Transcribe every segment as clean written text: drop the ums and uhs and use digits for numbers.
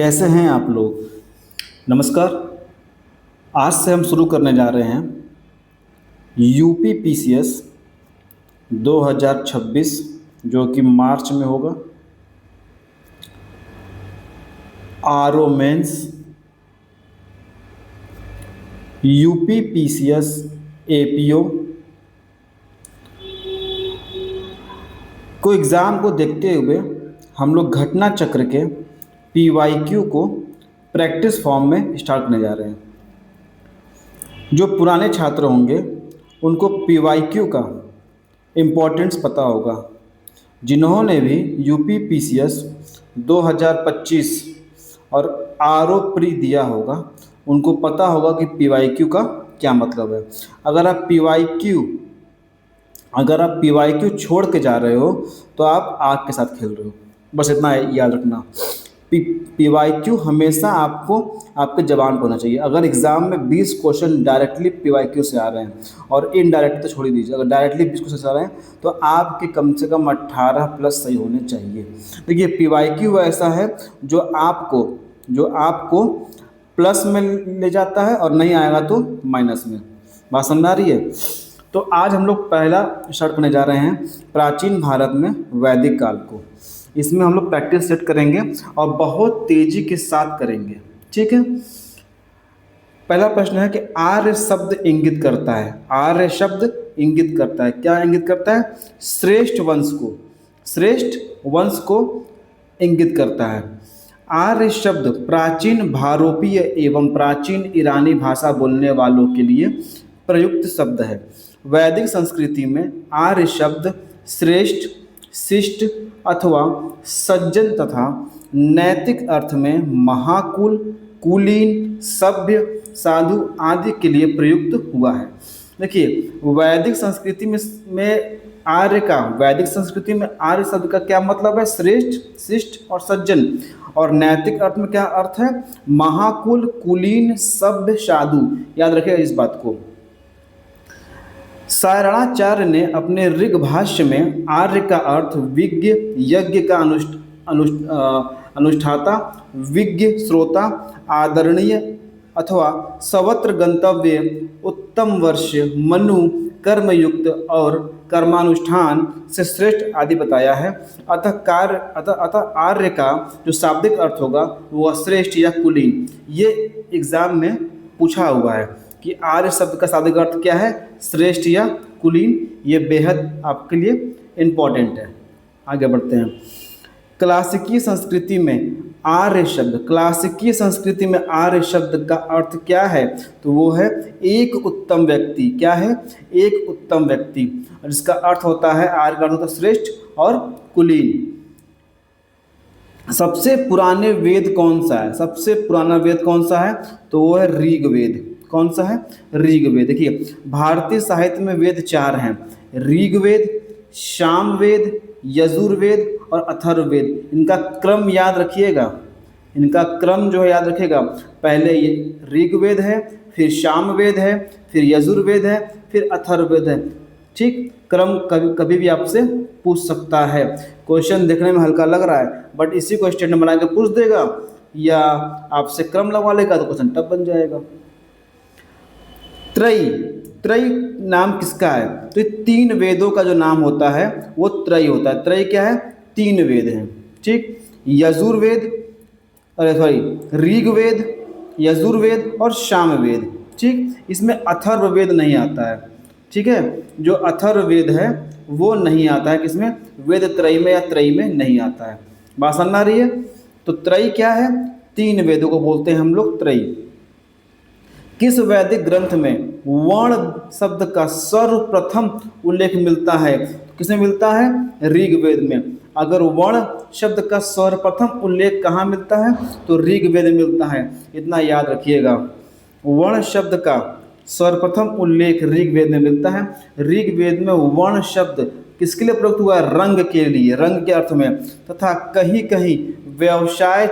कैसे हैं आप लोग। नमस्कार। आज से हम शुरू करने जा रहे हैं यूपी पीसीएस 2026 जो कि मार्च में होगा। RO mains, UP PCS APO को एग्ज़ाम को देखते हुए हम लोग घटना चक्र के पीवाईक्यू को प्रैक्टिस फॉर्म में स्टार्ट करने जा रहे हैं। जो पुराने छात्र होंगे उनको पीवाईक्यू का इम्पोर्टेंस पता होगा। जिन्होंने भी यूपी पीसीएस 2025 और आरओ प्री दिया होगा उनको पता होगा कि पीवाईक्यू का क्या मतलब है। अगर आप पीवाईक्यू छोड़ के जा रहे हो तो आप आग के साथ खेल रहे हो। बस इतना याद रखना। पीवाईक्यू हमेशा आपको आपके जबान पर होना चाहिए। अगर एग्ज़ाम में 20 क्वेश्चन डायरेक्टली पीवाईक्यू से आ रहे हैं और इनडायरेक्ट तो छोड़ ही दीजिए, अगर डायरेक्टली 20 क्वेश्चन से आ रहे हैं तो आपके कम से कम 18 प्लस सही होने चाहिए। देखिए पीवाईक्यू ऐसा है जो आपको प्लस में ले जाता है और नहीं आएगा तो माइनस में। बात समझ आ रही है। तो आज हम लोग पहला स्टार्ट करने जा रहे हैं प्राचीन भारत में वैदिक काल को। इसमें हम लोग प्रैक्टिस सेट करेंगे और बहुत तेजी के साथ करेंगे। ठीक है। पहला प्रश्न है कि आर्य शब्द इंगित करता है। आर्य शब्द इंगित करता है, क्या इंगित करता है? श्रेष्ठ वंश को इंगित करता है। आर्य शब्द प्राचीन भारोपीय एवं प्राचीन ईरानी भाषा बोलने वालों के लिए प्रयुक्त शब्द है। वैदिक संस्कृति में आर्य शब्द श्रेष्ठ, शिष्ट अथवा सज्जन तथा नैतिक अर्थ में महाकुल, कुलीन, सभ्य, साधु आदि के लिए प्रयुक्त हुआ है। देखिए वैदिक संस्कृति में वैदिक संस्कृति में आर्य शब्द का क्या मतलब है? श्रेष्ठ, शिष्ट और सज्जन। और नैतिक अर्थ में क्या अर्थ है? महाकुल, कुलीन, सभ्य, साधु। याद रखिएगा इस बात को। सायणाचार्य ने अपने ऋग भाष्य में आर्य का अर्थ विज्ञ, यज्ञ का अनुष्ठाता, विज्ञ, श्रोता, आदरणीय अथवा सर्वत्र गंतव्य, उत्तम वर्ष्य, मनु, कर्मयुक्त और कर्मानुष्ठान से श्रेष्ठ आदि बताया है। अतः आर्य का जो शाब्दिक अर्थ होगा वह श्रेष्ठ या कुलीन। ये एग्जाम में पूछा हुआ है कि आर्य शब्द का शाब्दिक अर्थ क्या है? श्रेष्ठ या कुलीन। ये बेहद आपके लिए इम्पोर्टेंट है। आगे बढ़ते हैं। क्लासिकी संस्कृति में आर्य शब्द का अर्थ क्या है? तो वो है एक उत्तम व्यक्ति। क्या है? एक उत्तम व्यक्ति। और इसका अर्थ होता है, आर्य का अर्थ होता है श्रेष्ठ और कुलीन। सबसे पुराने वेद कौन सा है? सबसे पुराना वेद कौन सा है? तो वो है ऋग्वेद। कौन सा है? ऋग्वेद। देखिए भारतीय साहित्य में वेद 4 हैं: ऋग्वेद, सामवेद, यजुर्वेद और अथर्ववेद। इनका क्रम याद रखिएगा। याद रखिएगा। पहले ये ऋग्वेद है, फिर सामवेद है, फिर यजुर्वेद है, फिर अथर्ववेद है। ठीक, क्रम कभी भी आपसे पूछ सकता है। क्वेश्चन देखने में हल्का लग रहा है बट इसी को स्टेटमेंट बना के पूछ देगा या आपसे क्रम लगवा लेगा तो क्वेश्चन टफ बन जाएगा। त्रयी नाम किसका है? तो 3 वेदों का जो नाम होता है वो त्रयी होता है। त्रयी क्या है? 3 वेद हैं। ठीक, ऋग्वेद, यजुर्वेद और सामवेद। ठीक, इसमें अथर्ववेद नहीं आता है। ठीक है, जो अथर्ववेद है वो नहीं आता है। किसमें? वेद त्रयी में या त्रयी में नहीं आता है। बात समझ आ रही है। तो त्रयी क्या है? 3 वेदों को बोलते हैं हम लोग त्रयी। किस वैदिक ग्रंथ में वर्ण शब्द का सर्वप्रथम उल्लेख मिलता है? किसमें मिलता है? ऋग्वेद में। अगर वर्ण शब्द का सर्वप्रथम उल्लेख कहाँ मिलता है? तो ऋग्वेद में मिलता है। इतना याद रखिएगा। वर्ण शब्द का सर्वप्रथम उल्लेख ऋग्वेद में मिलता है। ऋग्वेद में वर्ण शब्द किसके लिए प्रयुक्त हुआ है? रंग के लिए, रंग के अर्थ में। तथा कहीं कहीं व्यवसाय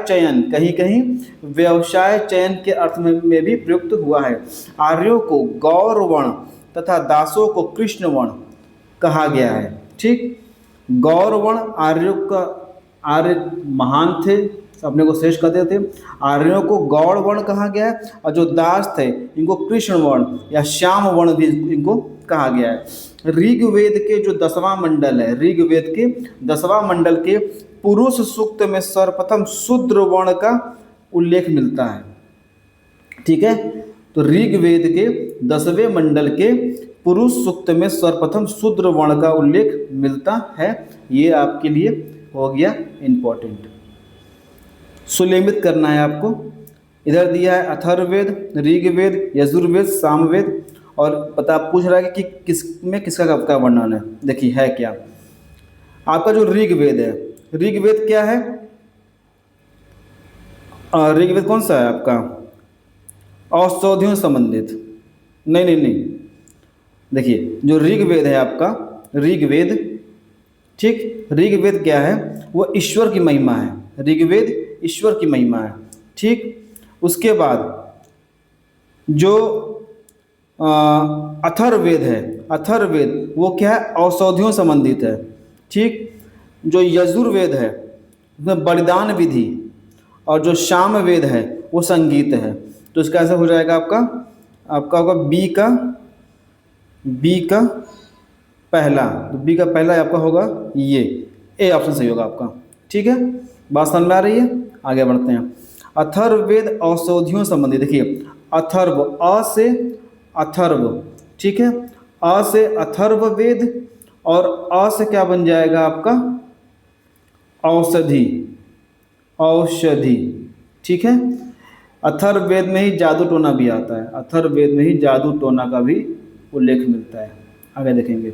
चयन के अर्थ में भी प्रयुक्त हुआ है। आर्यों को गौर वर्ण तथा दासों को कृष्ण वर्ण कहा गया है। ठीक, गौर वर्ण आर्य महान थे, अपने को श्रेष्ठ कहते थे। आर्यों को गौड़ वर्ण कहा गया है और जो दास थे इनको कृष्ण वर्ण या श्याम वर्ण भी इनको कहा गया है। ऋग्वेद के जो 10वां मंडल है, ऋग्वेद के 10वां मंडल के पुरुष सूक्त में सर्वप्रथम शूद्र वर्ण का उल्लेख मिलता है। ठीक है, तो ऋग्वेद के 10वें मंडल के पुरुष सूक्त में सर्वप्रथम शूद्र वर्ण का उल्लेख मिलता है। ये आपके लिए हो गया इम्पोर्टेंट, सुलेमित करना है आपको। इधर दिया है अथर्ववेद, ऋग्वेद, यजुर्वेद, सामवेद और पता पूछ रहा है कि किसमें किसका कब का वर्णन है। देखिए है क्या, आपका जो ऋग्वेद है, ऋग्वेद क्या है, ऋग्वेद कौन सा है आपका, औषधियों संबंधित, नहीं, देखिए जो ऋग्वेद है आपका, ऋग्वेद, ठीक, ऋग्वेद क्या है, वो ईश्वर की महिमा है। ऋग्वेद ईश्वर की महिमा है। ठीक, उसके बाद जो अथर्ववेद है, अथर्ववेद वो क्या है, औषधियों संबंधित है। ठीक, जो यजुर्वेद है उसमें बलिदान विधि और जो सामवेद है वो संगीत है। तो इसका ऐसा हो जाएगा आपका होगा बी का पहला, तो बी का पहला आपका होगा ये, ए ऑप्शन सही होगा आपका। ठीक है, बात समझ में आ रही है, आगे बढ़ते हैं। अथर्ववेद औषधियों संबंधी, देखिए अथर्व, अ से अथर्व, ठीक है, अ से अथर्ववेद और अ से क्या बन जाएगा आपका, औषधि, औषधि। ठीक है, अथर्ववेद में ही जादू टोना भी आता है, अथर्ववेद में ही जादू टोना का भी उल्लेख मिलता है, आगे देखेंगे।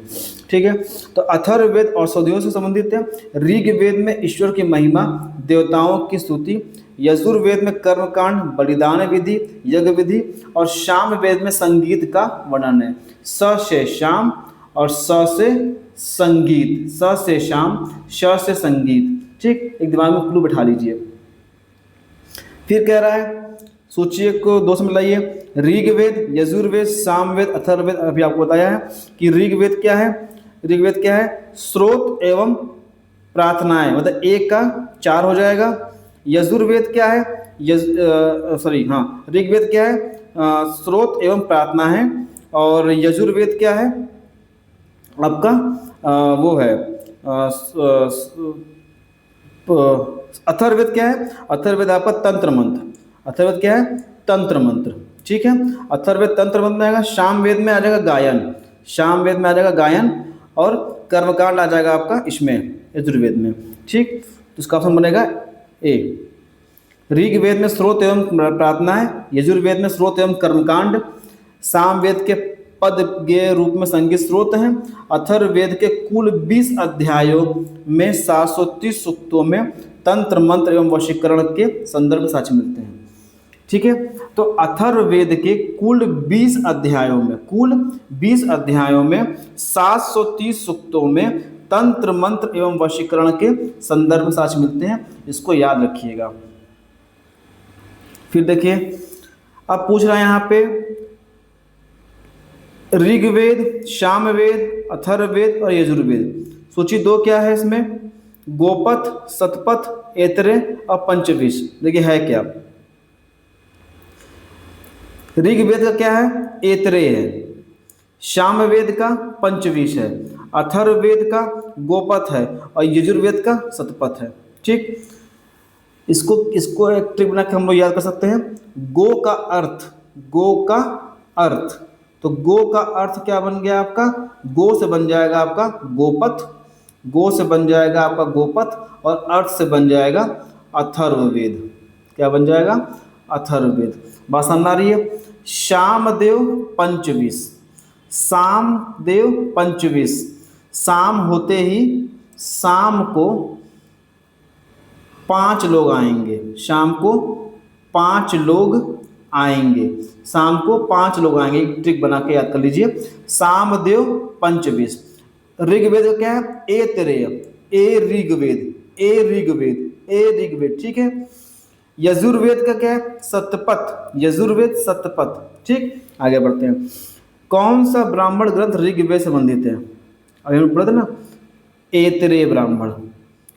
ठीक है, तो अथर्ववेद औषधियों से संबंधित है। ऋग्वेद में ईश्वर की महिमा, देवताओं की स्तुति, यजुर्वेद में कर्मकांड, बलिदान विधि, यज्ञ विधि और सामवेद में संगीत का वर्णन है। स से शाम और स से संगीत, स से शाम, श से संगीत। ठीक, एक दिमाग में क्लू बैठा लीजिए। फिर कह रहा है, सूची को दो से मिलाइए, ऋग्वेद, यजुर्वेद, सामवेद, अथर्ववेद। अभी आपको बताया है कि ऋग्वेद क्या है, ऋग्वेद क्या है, स्रोत एवं प्रार्थनाएं, मतलब एक का 4 हो जाएगा। यजुर्वेद क्या है, ऋग्वेद क्या है, स्रोत एवं प्रार्थना है। और यजुर्वेद क्या है आपका, वो है अथर्ववेद क्या है, अथर्ववेद आपका तंत्र मंत्र, अथर्ववेद क्या है, तंत्र मंत्र। ठीक है, अथर्ववेद तंत्र मंत्र में आएगा। सामवेद में आ जाएगा गायन, सामवेद में आ जाएगा गायन और कर्मकांड आ जाएगा आपका इसमें यजुर्वेद में। ठीक, तो इसका ऑप्शन बनेगा ए। ऋग्वेद में स्रोत एवं प्रार्थना है, यजुर्वेद में स्रोत एवं कर्मकांड, सामवेद के पद गेय रूप में संगीत स्रोत हैं, अथर्ववेद के कुल 20 अध्यायों में 730 सूक्तों में तंत्र मंत्र एवं वशीकरण के संदर्भ साक्ष्य मिलते हैं। ठीक है, तो अथर्ववेद के कुल 20 अध्यायों में, कुल 20 अध्यायों में 730 सूक्तों में तंत्र मंत्र एवं वशीकरण के संदर्भ साक्ष्य मिलते हैं। इसको याद रखिएगा। फिर देखिए, अब पूछ रहा है यहाँ पे ऋग्वेद, सामवेद, अथर्ववेद और यजुर्वेद। सूची 2 क्या है इसमें, गोपथ, शतपथ, ऐतरेय और पंचविश। देखिए है क्या, ऋग्वेद का क्या है, ऐतरेय है, सामवेद का पंचविश है, अथर्ववेद का गोपथ है और यजुर्वेद का शतपथ है। ठीक, इसको एक ट्रिक बना के हम लोग याद कर सकते हैं। गो का अर्थ, गो का अर्थ, तो गो का अर्थ क्या बन गया आपका, गो से बन जाएगा आपका गोपथ, गो से बन जाएगा आपका गोपथ और अर्थ से बन जाएगा अथर्ववेद। क्या बन जाएगा, अथर्ववेद। बात समझ आ रही है। शामदेव पंचविश, सामदेव पंचविश, शाम होते ही शाम को 5 लोग आएंगे, शाम को 5 लोग आएंगे, शाम को 5 लोग आएंगे। एक ट्रिक बना के याद कर लीजिए, सामदेव पंचविश। ऋग्वेद का क्या है, ऐतरेय, ए ऋग्वेद, ए ऋग्वेद, ए ऋग्वेद। ठीक है, यजुर्वेद का क्या है, शतपथ, यजुर्वेद शतपथ। ठीक, आगे बढ़ते हैं। कौन सा ब्राह्मण ग्रंथ ऋग्वेद से संबंधित है, अभी हम पढ़ते ना, ऐतरेय ब्राह्मण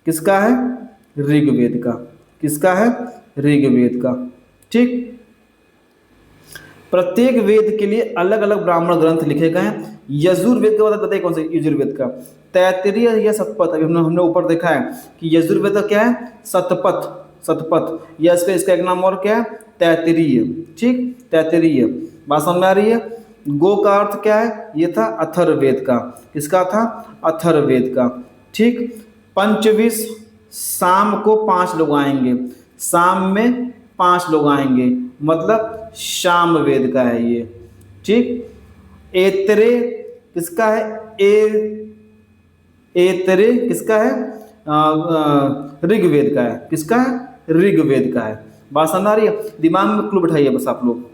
किसका है, ऋग्वेद का। किसका है? ऋग्वेद का। ठीक, प्रत्येक वेद के लिए अलग अलग ब्राह्मण ग्रंथ लिखे गए हैं। यजुर्वेद का बताइए कौन सा? यजुर्वेद का तैत्तिरीय या शतपथ। अभी हमने ऊपर देखा है कि यजुर्वेद का क्या है? शतपथ, शतपथ, या इसका एक नाम और क्या है? तैत्तिरीय। ठीक, तैत्तिरीय। बात समझ में आ रही है? गो का अर्थ क्या है? ये था अथर्ववेद का। किसका था? अथर्ववेद का। ठीक, पंचविश, शाम को 5 लोग आएंगे, शाम में 5 लोग आएंगे, मतलब शाम वेद का है ये। ठीक, एतरे किसका है? एतरे किसका है? ऋग्वेद का है। किसका है? ऋग्वेद का है। बात समझ आ रही है? दिमाग में क्लू बैठाइए बस आप लोग।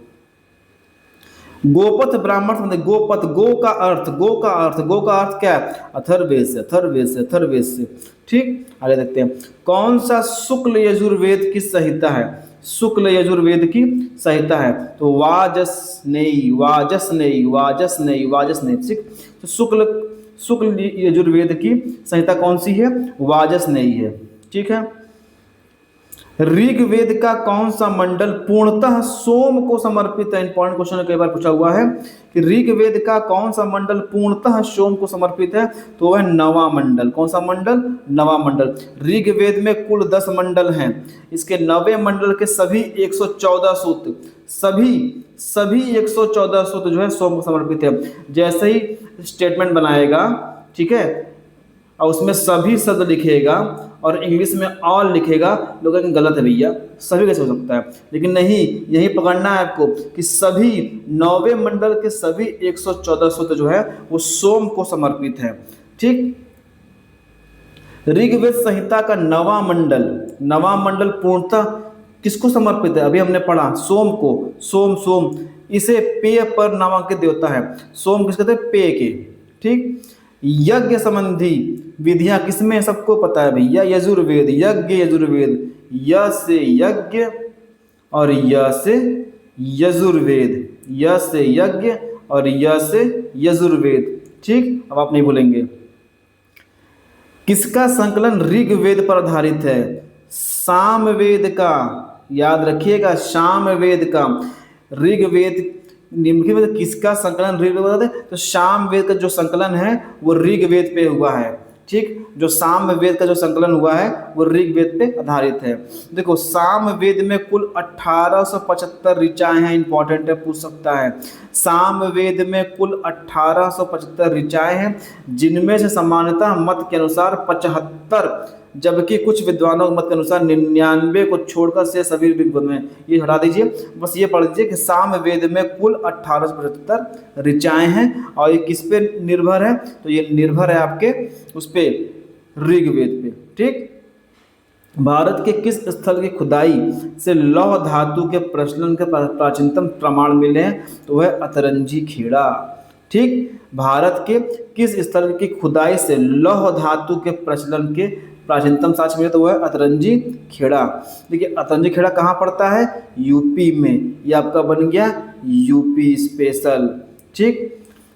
गोपथ ब्राह्मण समझे? गोपथ, गो का अर्थ, गो का अर्थ, गो का अर्थ क्या है? अथर्ववेद से, अथर्ववेद से, अथर्ववेद से। ठीक, आगे देखते हैं। कौन सा शुक्ल यजुर्वेद की संहिता है? शुक्ल यजुर्वेद की संहिता है तो वाजसनेयी, वाजसनेयी, वाजसनेयी, वाजसनेयी। ठीक, तो शुक्ल यजुर्वेद की संहिता कौन सी है? वाजसनेयी है। ठीक है। ऋग्वेद का कौन सा मंडल पूर्णतः सोम को समर्पित है? इंपॉर्टेंट क्वेश्चन कई बार पूछा हुआ है कि ऋग्वेद का कौन सा मंडल पूर्णतः सोम को समर्पित है? तो वह नवा मंडल। कौन सा मंडल? नवा मंडल। ऋग्वेद में कुल 10 मंडल हैं। इसके 9वें मंडल के सभी 114 सूक्त, सभी 114 सूत्र जो है सोम को समर्पित है। जैसे ही स्टेटमेंट बनाएगा, ठीक है, और उसमें सभी शब्द लिखेगा और इंग्लिश में ऑल लिखेगा, लोग कहेंगे गलत है भैया, सभी कैसे हो सकता है? लेकिन नहीं, यही पकड़ना है आपको कि सभी 9वें मंडल के सभी 114 सूत्र जो है वो सोम को समर्पित है। ठीक, ऋग्वेद संहिता का नवा मंडल पूर्णतः किसको समर्पित है? अभी हमने पढ़ा सोम को। सोम इसे पेय पर नामांकित देवता है। सोम किसके थे? पेय के। ठीक, यज्ञ संबंधी विधियां किसमें? सबको पता है भैया, यजुर्वेद, यज्ञ यजुर्वेद, य से यज्ञ और य से यजुर्वेद, य से यज्ञ और य से यजुर्वेद। ठीक, अब आप नहीं भूलेंगे। किसका संकलन ऋग्वेद पर आधारित है? सामवेद का। याद रखिएगा, सामवेद का। ऋग्वेद निम्नलिखित में किसका संकलन ऋग्वेद है? तो सामवेद का जो संकलन है वो ऋग्वेद पे हुआ है। ठीक, जो सामवेद का जो संकलन हुआ है वो ऋग्वेद पे आधारित है। देखो, सामवेद में कुल 1875 ऋचाएं हैं। इंपॉर्टेंट है, पूछ सकता है। सामवेद में कुल 1875 ऋचाएं हैं, जिनमें से सामान्यतः मत के अनुसार 75, जबकि कुछ विद्वानों के मत के अनुसार 99 को छोड़कर से सभी ऋग्वेद में। ये हटा दीजिए, बस ये पढ़ लीजिए कि सामवेद में कुल 1875 ऋचाएं हैं। और ये किस पे निर्भर है? तो ये निर्भर है आपके उस पे, ऋग्वेद पे। ठीक, भारत के किस स्थल की खुदाई से लौह धातु के प्रचलन के प्राचीनतम प्रमाण मिले हैं? तो वह अतरंजी खेड़ा। ठीक, भारत के किस स्थल की खुदाई से लौह धातु के प्रचलन के प्राचीनतम साक्ष्य मिले? तो वह अतरंजी खेड़ा। देखिए, अतरंजी खेड़ा कहाँ पड़ता है? यूपी में। ये आपका बन गया यूपी स्पेशल। ठीक,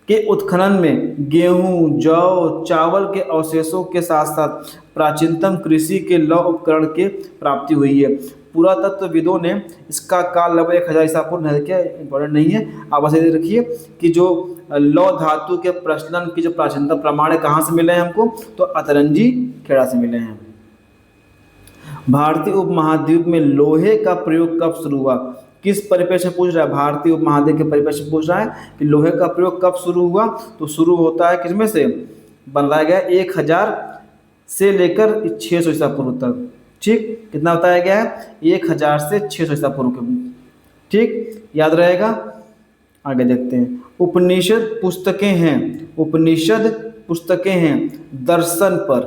के उत्खनन में गेहूं, जौ, चावल के अवशेषों के साथ साथ प्राचीनतम कृषि के लौह उपकरण के प्राप्ति हुई है। पुरातत्वविदों ने इसका काल लगभग 1000 ईसा पूर्व निर्धारित किया। इंपॉर्टेंट नहीं है, आप बस ये रखिए कि जो लौह धातु के प्रचलन की जो प्राचीनतम प्रमाण है कहाँ से मिले हैं हमको? तो अतरंजी खेड़ा से मिले हैं। भारतीय उपमहाद्वीप में लोहे का प्रयोग कब शुरू हुआ? किस परिप्रेक्ष्य पूछ रहा है? भारतीय उपमहाद्वीप के परिप्रेक्ष्य पूछ रहा है कि लोहे का प्रयोग कब शुरू हुआ? तो शुरू होता है किसमें से? बनाया गया 1000 से लेकर 600 ईसा पूर्व तक। ठीक, कितना बताया गया है? 1000 से 600 ईसा पूर्व के बीच। ठीक, याद रहेगा। आगे देखते हैं। उपनिषद पुस्तकें हैं, उपनिषद पुस्तकें हैं दर्शन पर।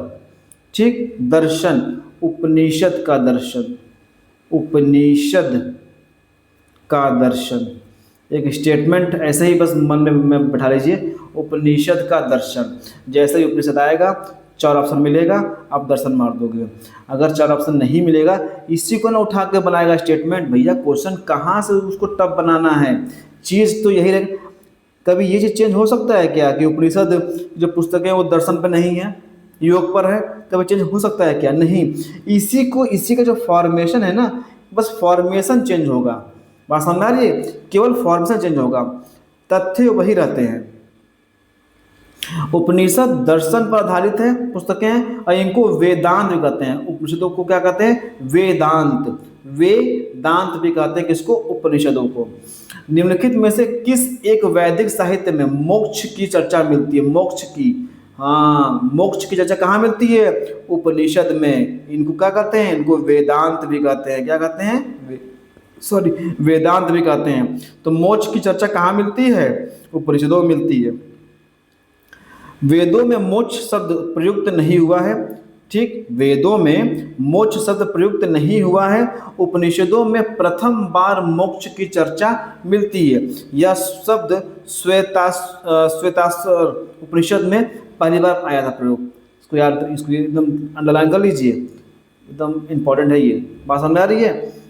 ठीक, दर्शन, उपनिषद का दर्शन, उपनिषद का दर्शन। एक स्टेटमेंट ऐसे ही बस मन में बैठा लीजिए, उपनिषद का दर्शन। जैसे ही उपनिषद आएगा 4 ऑप्शन मिलेगा, आप दर्शन मार दोगे। अगर 4 ऑप्शन नहीं मिलेगा, इसी को ना उठा के बनाएगा स्टेटमेंट। भैया क्वेश्चन कहाँ से उसको टफ बनाना है? चीज़ तो यही रहे। कभी ये चीज़ चेंज हो सकता है क्या कि उपनिषद जो पुस्तकें वो दर्शन पे नहीं है? योग पर है, कभी चेंज हो सकता है क्या? नहीं। इसी का जो फॉर्मेशन है ना, बस फॉर्मेशन चेंज होगा। बात समझ में आ रही है? केवल फॉर्मेशन चेंज होगा, तथ्य वही रहते हैं। उपनिषद दर्शन पर आधारित है पुस्तकें हैं, और इनको वेदांत भी कहते हैं। उपनिषदों को क्या कहते हैं? वेदांत। वेदांत भी कहते हैं किसको? उपनिषदों को। निम्नलिखित में से किस एक वैदिक साहित्य में मोक्ष की चर्चा मिलती है? मोक्ष की, हाँ, मोक्ष की चर्चा कहाँ मिलती है? उपनिषद में। इनको क्या कहते हैं? इनको वेदांत भी कहते हैं। क्या कहते हैं? सॉरी, वेदांत भी कहते हैं। तो मोक्ष की चर्चा कहाँ मिलती है? उपनिषदों में मिलती है। वेदों में मोक्ष शब्द प्रयुक्त नहीं हुआ है, ठीक, वेदों में मोक्ष शब्द प्रयुक्त नहीं हुआ है। उपनिषदों में प्रथम बार मोक्ष की चर्चा मिलती है। यह शब्द श्वेताश्वर उपनिषद में पहली बार आया था प्रयोग। इसको याद, इसको एकदम अंडरलाइन कर लीजिए, एकदम इंपॉर्टेंट है ये। बात समझ आ रही है?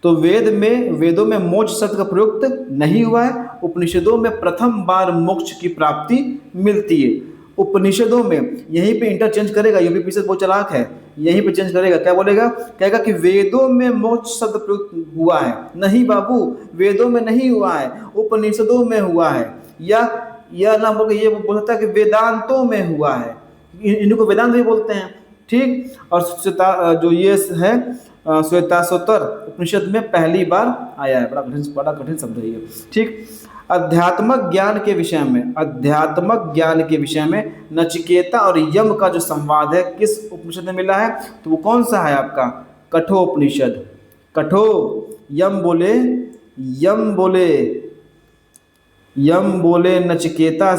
तो वेदों में मोक्ष शब्द का प्रयुक्त नहीं हुआ है। उपनिषदों में प्रथम बार मोक्ष की प्राप्ति मिलती है। उपनिषदों में, यहीं पे इंटरचेंज करेगा, यूपी पीछे बहुत चालाक है, यहीं पे चेंज करेगा। क्या बोलेगा? कहेगा कि वेदों में मोक्ष शब्द प्रयुक्त हुआ है। नहीं बाबू, वेदों में नहीं हुआ है, उपनिषदों में हुआ है। या ना बोल ये बोल सकता है कि वेदांतों में हुआ है, इनको वेदांत भी बोलते हैं, ठीक। और जो ये है श्वेताश्वतर उपनिषद में पहली बार आया है। बड़ा कठिन शब्द है ये, ठीक। अध्यात्मक ज्ञान के विषय में नचिकेता और यम का जो संवाद है किस उपनिषद में मिला है? तो वो कौन सा है आपका? कठोपनिषद। कठो, यम बोले नचिकेता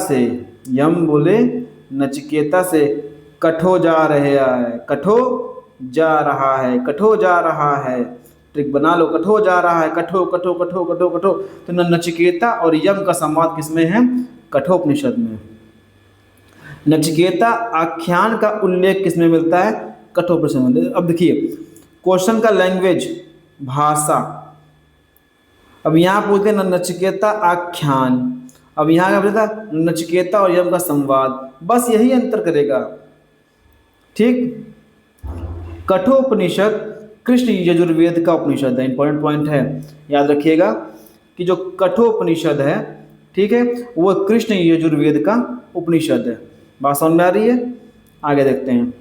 से, कठो जा रहा है। ट्रिक बना लो, कठो जा रहा है, कठो। तो नचिकेता और यम का संवाद किसमें है? कठोपनिषद में। नचिकेता आख्यान का उल्लेख किसमें मिलता है? कठोपनिषद में। अब देखिए क्वेश्चन का लैंग्वेज, भाषा। अब यहाँ पूछते हैं नचिकेता आख्यान, अब यहाँ क्या बोलता? नचिकेता और यम का संवाद, बस यही अंतर करेगा, ठीक। कठोपनिषद कृष्ण यजुर्वेद का उपनिषद है। इंपॉर्टेंट पॉइंट है, याद रखिएगा कि जो कठोपनिषद है, ठीक है, वो कृष्ण यजुर्वेद का उपनिषद है। बात समझ में आ रही है? आगे देखते हैं।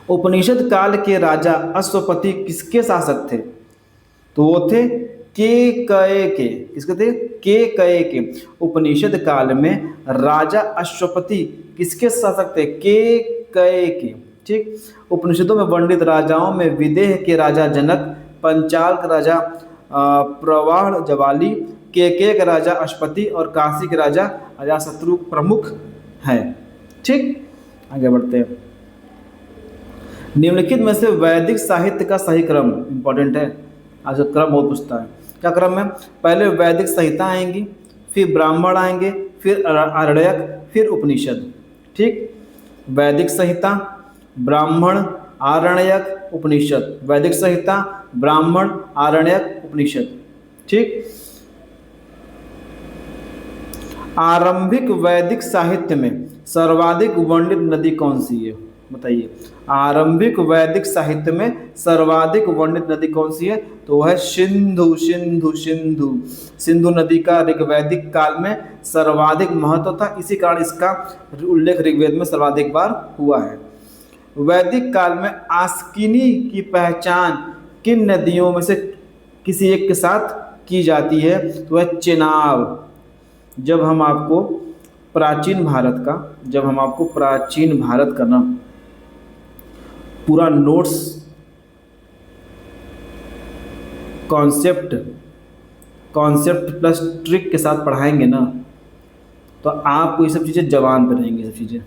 उपनिषद काल के राजा अश्वपति किसके शासक थे? तो वो थे केकय के। किसके थे? केकय के। उपनिषद काल में राजा अश्वपति किसके शासक थे? केकय के, ठीक। उपनिषदों में वर्णित राजाओं में विदेह के राजा जनक, पंचाल के राजा प्रवाह जवाली, केकय के राजा अश्वपति और काशी के राजा अजातशत्रु प्रमुख हैं, ठीक। आगे बढ़ते हैं। निम्नलिखित में से वैदिक साहित्य का सही क्रम, इंपॉर्टेंट है, आज क्रम बहुत पूछता है। क्या क्रम है? पहले वैदिक संहिता आएंगी, फिर ब्राह्मण आएंगे, फिर आरण्यक, फिर उपनिषद, ठीक। वैदिक संहिता, ब्राह्मण, आरण्यक, उपनिषद। वैदिक संहिता, ब्राह्मण, आरण्यक, उपनिषद, ठीक। आरंभिक वैदिक साहित्य में सर्वाधिक वर्णित नदी कौन सी है? बताइए। आरंभिक वैदिक साहित्य में सर्वाधिक वर्णित नदी कौन सी है? तो वह है सिंधु नदी का ऋग्वैदिक काल में सर्वाधिक महत्व था, इसी कारण इसका उल्लेख ऋग्वेद में सर्वाधिक बार हुआ है। वैदिक काल में आस्किनी की पहचान किन नदियों में से किसी एक के साथ की जाती है? तो वह चेनाब। जब हम आपको प्राचीन भारत का ना पूरा नोट्स, कॉन्सेप्ट प्लस ट्रिक के साथ पढ़ाएंगे ना, तो आपको ये सब चीज़ें जबान पर रहेंगी, सब चीज़ें,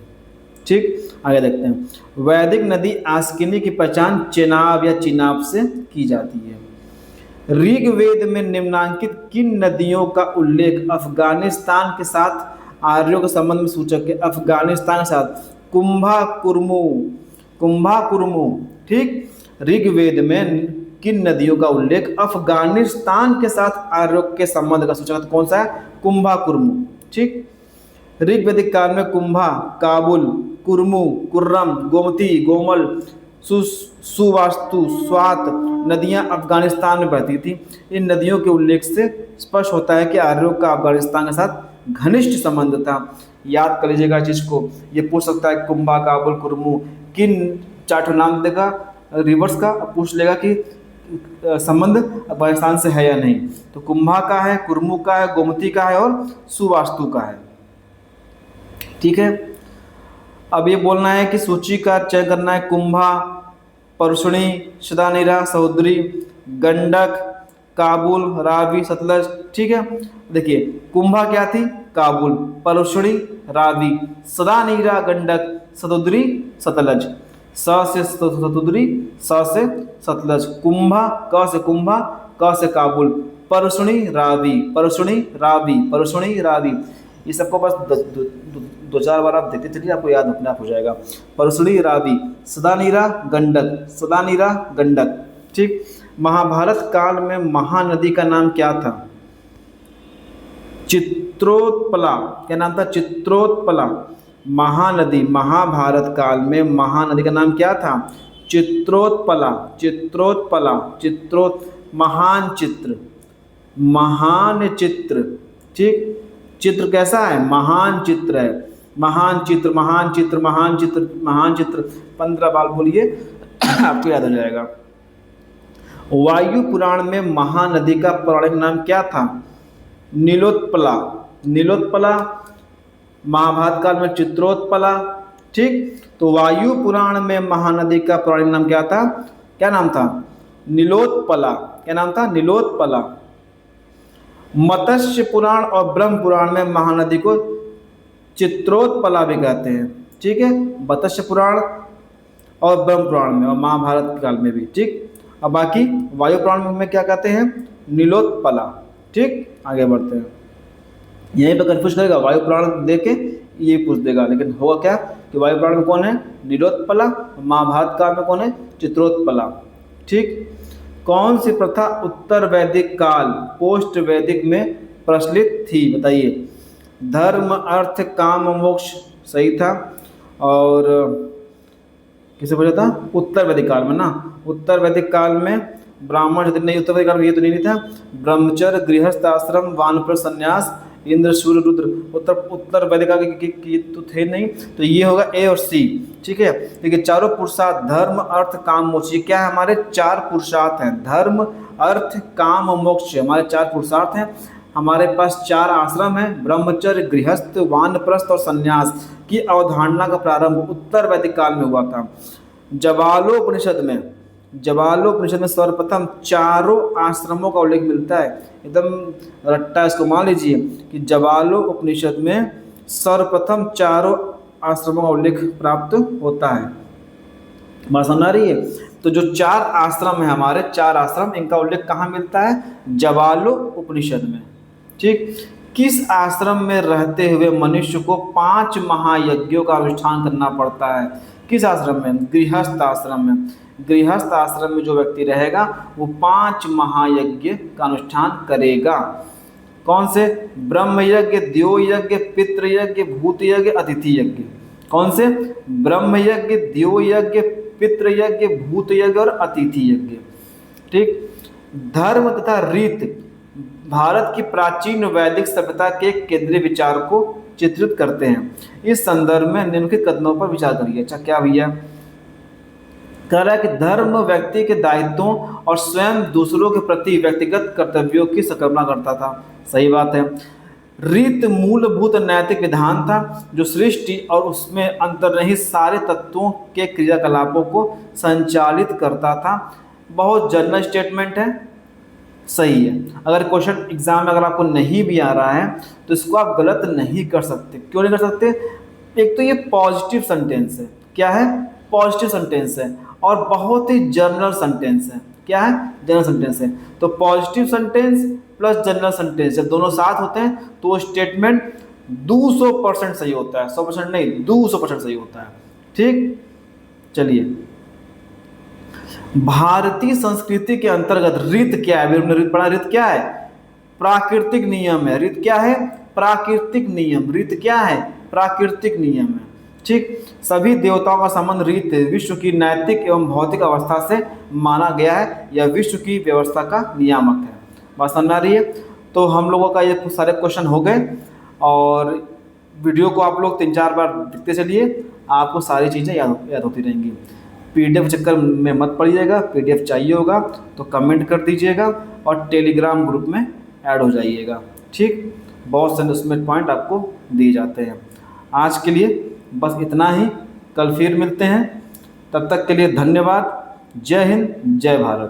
ठीक। आगे देखते हैं। वैदिक नदी आस्किनी की पहचान चेनाब या चिनाब से की जाती है। ऋग्वेद में निम्नांकित किन नदियों का उल्लेख अफगानिस्तान के साथ आर्यों के संबंध में सूचक है? अफगानिस्तान के साथ कुंभा कुर्मू, ठीक। ऋग्वेद में किन नदियों का उल्लेख अफगानिस्तान के साथ आर्यों के संबंध का सूचक है? तो कौन सा है? कुंभा कुर्मू, ठीक। ऋग्वैदिक काल में कुंभा, काबुल, कुरमु, कुर्रम, गोमती, गोमल, सुवास्तु, स्वात नदियां अफगानिस्तान में बहती थी। इन नदियों के उल्लेख से स्पष्ट होता है कि आर्यों का अफगानिस्तान के साथ घनिष्ठ संबंध था। याद कर लीजिएगा चीज को। ये पूछ सकता है कुंभा, काबुल, कुरमु किन चार नाम देगा रिवर्स का, पूछ लेगा कि संबंध अफगानिस्तान से है या नहीं। तो कुंभा का है, कुरमु का है, गोमती का है और सुवास्तु का है। ठीक है, अब ये बोलना है कि सूची का चयन करना है। कुंभा, परसुणी, सदानीरा, सहोदरी, गंडक, काबुल, रावी, सतलज। ठीक है, देखिए कुंभा क्या थी, काबुल, परसुणी, रावी, सदानीरा, गंडक, सदोदरी, सतलज। स से सतुद्री, स से सतलज। कुंभा, क से कुंभा, क से काबुल, परसुणी, रावी, परसुणी, रावी, परसुणी, रावी। ये सबको बस दो चार बार आप देखते चलिए, आपको याद अपने आप हो जाएगा। परसुणी, रावी, सदानीरा, गंडक, सदानीरा, गंडक। ठीक, महाभारत काल में महानदी का नाम क्या था? चित्रोत्पला। क्या नाम था? चित्रोत्पला। महानदी, महाभारत काल में महानदी का नाम क्या था? चित्रोत्पला, चित्रोत्पला, महान चित्र, महान चित्र। ठीक, चित्र कैसा है? महान चित्र है। महान चित्र, महान चित्र, महान चित्र, महान चित्र। 15 बार बोलिए आपको याद हो जाएगा। वायु पुराण में महानदी का पौराणिक नाम क्या था? नीलोत्पला। नीलोत्पला। महाभारत काल में चित्रोत्पला। ठीक, तो वायु पुराण में महानदी का पौराणिक नाम क्या था? क्या नाम था? नीलोत्पला। क्या नाम था? नीलोत्पला। मत्स्य पुराण और ब्रह्म पुराण में महानदी को चित्रोत्पला भी कहते हैं। ठीक है, मत्स्य पुराण और ब्रह्म पुराण में और महाभारत काल में भी। ठीक, अब बाकी वायु पुराण में क्या कहते हैं? नीलोत्पला। ठीक, आगे बढ़ते हैं। यहीं पर कंफ्यूज करेगा, वायु पुराण दे के ये पूछ देगा, लेकिन होगा क्या कि वायु पुराण में कौन है? नीलोत्पला। महाभारत काल में कौन है? चित्रोत्पला। ठीक, कौन सी प्रथा उत्तर वैदिक काल पोस्ट वैदिक में प्रचलित थी? बताइए। धर्म, अर्थ, काम, मोक्ष सही था। और किसे पूछा था? उत्तर वैदिक काल में ना। उत्तर वैदिक काल में ब्राह्मण नहीं, उत्तर वैदिक काल में ये तो नहीं था। ब्रह्मचर्य, गृहस्थ आश्रम, वानप्रस्थ संन्यास, इंद्र, सूर्य, रुद्र उत्तर वैदिक काल के तो थे नहीं, तो ये होगा ए और सी। ठीक है, देखिए चारों पुरुषार्थ धर्म, अर्थ, काम, मोक्ष, ये क्या है? हमारे 4 पुरुषार्थ हैं। धर्म, अर्थ, काम, मोक्ष हमारे 4 पुरुषार्थ हैं। हमारे पास 4 आश्रम हैं। ब्रह्मचर्य, गृहस्थ, वानप्रस्थ और संन्यास की अवधारणा का प्रारंभ उत्तर वैदिक काल में हुआ था। जवालोपनिषद में सर्वप्रथम 4 आश्रमों का उल्लेख मिलता है। एकदम रट्टा इसको मान लीजिए कि जवालोपनिषद में सर्वप्रथम 4 आश्रमों का उल्लेख प्राप्त होता है। बात समझ आ रही है? तो जो 4 आश्रम है हमारे, 4 आश्रम, इनका उल्लेख कहाँ मिलता है? जवालोपनिषद में। ठीक, किस आश्रम में रहते हुए मनुष्य को 5 महायज्ञों का अनुष्ठान करना पड़ता है? किस आश्रम में? गृहस्थ आश्रम में। गृहस्थ आश्रम में जो व्यक्ति रहेगा वो 5 महायज्ञ का अनुष्ठान करेगा। कौन से? ब्रह्म यज्ञ, द्यो यज्ञ, पितृ यज्ञ, भूत यज्ञ, अतिथि यज्ञ। कौन से? ब्रह्म यज्ञ, द्यो यज्ञ, पितृ यज्ञ, भूत यज्ञ और अतिथि यज्ञ। ठीक, धर्म तथा रीत भारत की प्राचीन वैदिक सभ्यता के केंद्रीय विचार को चित्रित करते हैं। इस संदर्भ में निम्नलिखित कथनों पर विचार करिए। अच्छा, क्या भैया कह रहा है कि धर्म व्यक्ति के दायित्वों और स्वयं दूसरों के प्रति व्यक्तिगत कर्तव्यों की संकल्पना करता था। सही बात है। रीत मूलभूत नैतिक विधान था जो सृष्टि और उसमें अंतर्निहित सारे तत्वों के क्रियाकलापों को संचालित करता था। बहुत जनरल स्टेटमेंट है, सही है। अगर क्वेश्चन एग्जाम में अगर आपको नहीं भी आ रहा है तो इसको आप गलत नहीं कर सकते। क्यों नहीं कर सकते? एक तो ये पॉजिटिव सेंटेंस है। क्या है? पॉजिटिव सेंटेंस है और बहुत ही जनरल सेंटेंस है। क्या है? जनरल सेंटेंस है। तो positive sentence plus general sentence जब दोनों साथ होते हैं तो स्टेटमेंट 200% सही होता है। 100% नहीं, 200% सही होता है। ठीक, चलिए। भारतीय संस्कृति के अंतर्गत रीत क्या है? हमने रीत पढ़ा। रीत क्या है? प्राकृतिक नियम है। रीत क्या है? प्राकृतिक नियम। रीत क्या है? प्राकृतिक नियम है। ठीक। सभी देवताओं का संबंध रीत विश्व की नैतिक एवं भौतिक अवस्था से माना गया है, यह विश्व की व्यवस्था का नियामक है। बात समझ में आ रही है? तो हम लोगों का ये कुछ सारे क्वेश्चन हो गए, और वीडियो को आप लोग 3-4 बार देखते चलिए, आपको सारी चीज़ें याद होती रहेंगी। पीडीएफ चक्कर में मत पड़िएगा, पीडीएफ चाहिए होगा तो कमेंट कर दीजिएगा और टेलीग्राम ग्रुप में ऐड हो जाइएगा। ठीक, बहुत से उसमें पॉइंट आपको दिए जाते हैं। आज के लिए बस इतना ही, कल फिर मिलते हैं। तब तक के लिए धन्यवाद। जय हिंद, जय भारत।